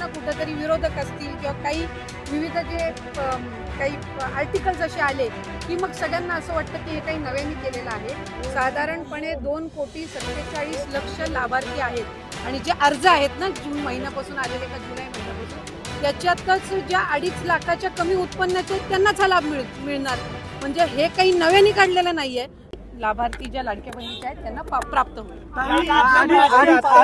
कुठेतरी विरोधक असतील किंवा काही विविध जे काही आर्टिकल्स असे आले की मग सगळ्यांना असं वाटतं की हे काही नव्याने केलेलं आहे. साधारणपणे 2,47,00,000 लाभार्थी आहेत आणि जे अर्ज आहेत ना जून महिन्यापासून आलेले का जुलै महिन्यापासून, त्याच्यातच ज्या 2.5 लाखाच्या कमी उत्पन्नाचे त्यांनाच हा लाभ मिळणार. म्हणजे हे काही नव्याने काढलेलं नाहीये. लाभार्थी ज्या लाडक्या बहिणीचे आहेत त्यांना प्राप्त होईल.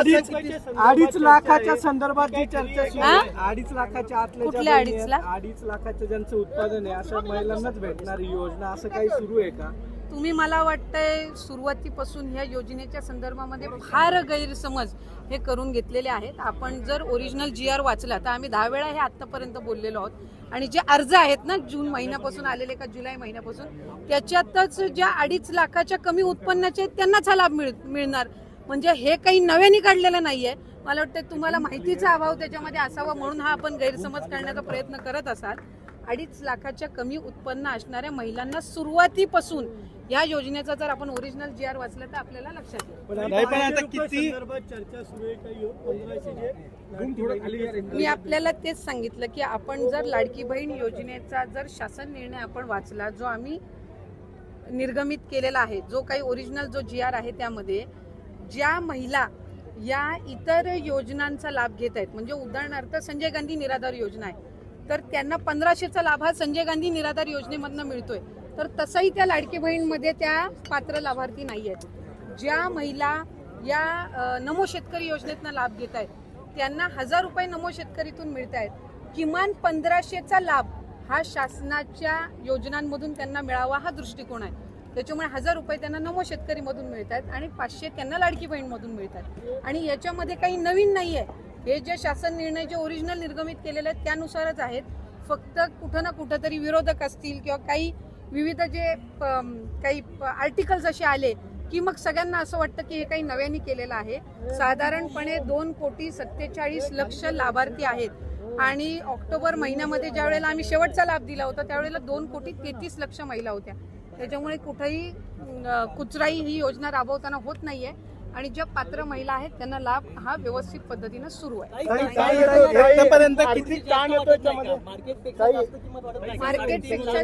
2.5 लाखाच्या संदर्भात जी चर्चा सुरू आहे, 2.5 लाखाच्या आतल्या कुठल्या 2.5 लाख? 2.5 लाखाचं ज्यांचं उत्पादन आहे अशा महिलांनाच भेटणार ही योजना, असं काही सुरू आहे का? तुम्ही मला वाटतंय सुरुवातीपासून ह्या योजनेच्या संदर्भामध्ये फार गैरसमज हे करून घेतलेले आहेत. आपण जर ओरिजिनल GR वाचला तर आम्ही 10 वेळा हे आतापर्यंत बोललेलो आहोत आणि जे अर्ज आहेत ना जून महिन्यापासून आलेले का जुलै महिन्यापासून, त्याच्यातच ज्या 2.5 लाखाच्या कमी उत्पन्नाचे आहेत त्यांनाच हा लाभ मिळणार. म्हणजे हे काही नव्याने काढलेलं नाहीये. मला वाटतं तुम्हाला माहितीचा अभाव त्याच्यामध्ये असावा म्हणून हा आपण गैरसमज करण्याचा प्रयत्न करत असाल. 2.5 लाखाच्या कमी उत्पन्न असणाऱ्या महिलांना सुरुवातीपासून या योजनेचा जर आपण ओरिजिनल GR वाचलं तर आपल्याला लक्षात येईल. मी आपल्याला तेच सांगितलं की आपण जर लाडकी बहीण योजनेचा जर शासन निर्णय आपण वाचला, जो आम्ही निर्गमित केलेला आहे, जो काही ओरिजिनल जो GR आहे, त्यामध्ये ज्या महिला या इतर योजनांचा लाभ घेत आहेत, म्हणजे उदाहरणार्थ संजय गांधी निराधार योजना आहे तर त्यांना 1500चा लाभ हा संजय गांधी निराधार योजनेमधनं मिळतोय, तर तसंही त्या लाडकी बहीणमध्ये त्या पात्र लाभार्थी नाही आहेत. ज्या महिला या नमो शेतकरी योजनेतनं लाभ घेत आहेत त्यांना 1000 रुपये नमो शेतकरीतून मिळत आहेत. किमान 1500चा लाभ हा शासनाच्या योजनांमधून त्यांना मिळावा हा दृष्टिकोन आहे. त्याच्यामुळे 1000 रुपये त्यांना नमो शेतकरीमधून मिळत आहेत आणि 500 त्यांना लाडकी बहीणमधून मिळतात. आणि याच्यामध्ये काही नवीन नाही आहे. हे जे शासन निर्णय जे ओरिजिनल निर्गमित केलेले आहेत त्यानुसारच आहेत. फक्त कुठं ना कुठं तरी विरोधक असतील किंवा काही विविध जे काही आर्टिकल्स असे आले की मग सगळ्यांना असं वाटतं की हे काही नव्याने केलेलं आहे. साधारणपणे 2,47,00,000 लाभार्थी आहेत आणि ऑक्टोबर महिन्यामध्ये ज्या वेळेला आम्ही शेवटचा लाभ दिला होता त्यावेळेला 2,33,00,000 महिला होत्या. त्याच्यामुळे कुठेही कुचराई ही योजना राबवताना होत नाहीये आणि ज्या पात्र महिला आहेत त्यांना लाभ हा व्यवस्थित पद्धतीने सुरू आहे. मार्केटपेक्षा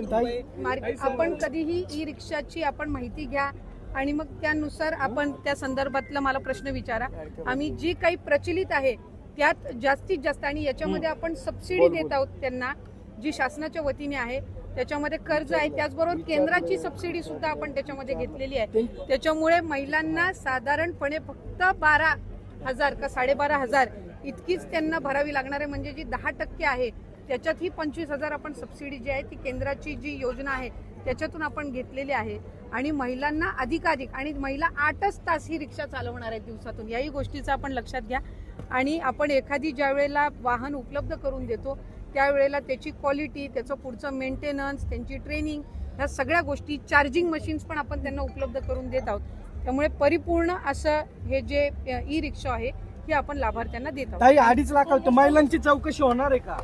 आपण कधीही ई रिक्षाची आपण माहिती घ्या आणि मग त्यानुसार आपण त्या संदर्भातला मला प्रश्न विचारा. आम्ही जी काही प्रचलित आहे त्यात जास्तीत जास्त, आणि याच्यामध्ये आपण सबसिडी देत आहोत त्यांना जी शासनाच्या वतीने आहे, त्याच्यामध्ये कर्ज आहे, त्याचबरोबर केंद्राची सबसिडी सुद्धा आपण त्याच्यामध्ये घेतलेली आहे. त्याच्यामुळे महिलांना साधारणपणे फक्त 12,000 का 12,500 इतकीच त्यांना भरावी लागणार आहे. म्हणजे जी 10% आहे त्याच्यातही 25,000 आपण सबसिडी जी आहे ती केंद्राची जी योजना आहे त्याच्यातून आपण घेतलेली आहे. आणि महिलांना अधिकाधिक, आणि महिला 8च तास ही रिक्षा चालवणार आहेत दिवसातून, याही गोष्टीचं आपण लक्षात घ्या. आणि आपण एखादी ज्या वेळेला वाहन उपलब्ध करून देतो त्यावेळेला त्याची क्वालिटी, त्याचं पुढचं मेंटेनन्स, त्यांची ट्रेनिंग, ह्या सगळ्या गोष्टी, चार्जिंग मशीन्स पण आपण त्यांना उपलब्ध करून देत आहोत. त्यामुळे परिपूर्ण असं हे जे ई रिक्षा आहे हे आपण लाभार्थ्यांना देत आहोत. 2.5 लाख महिलांची चौकशी होणार आहे का?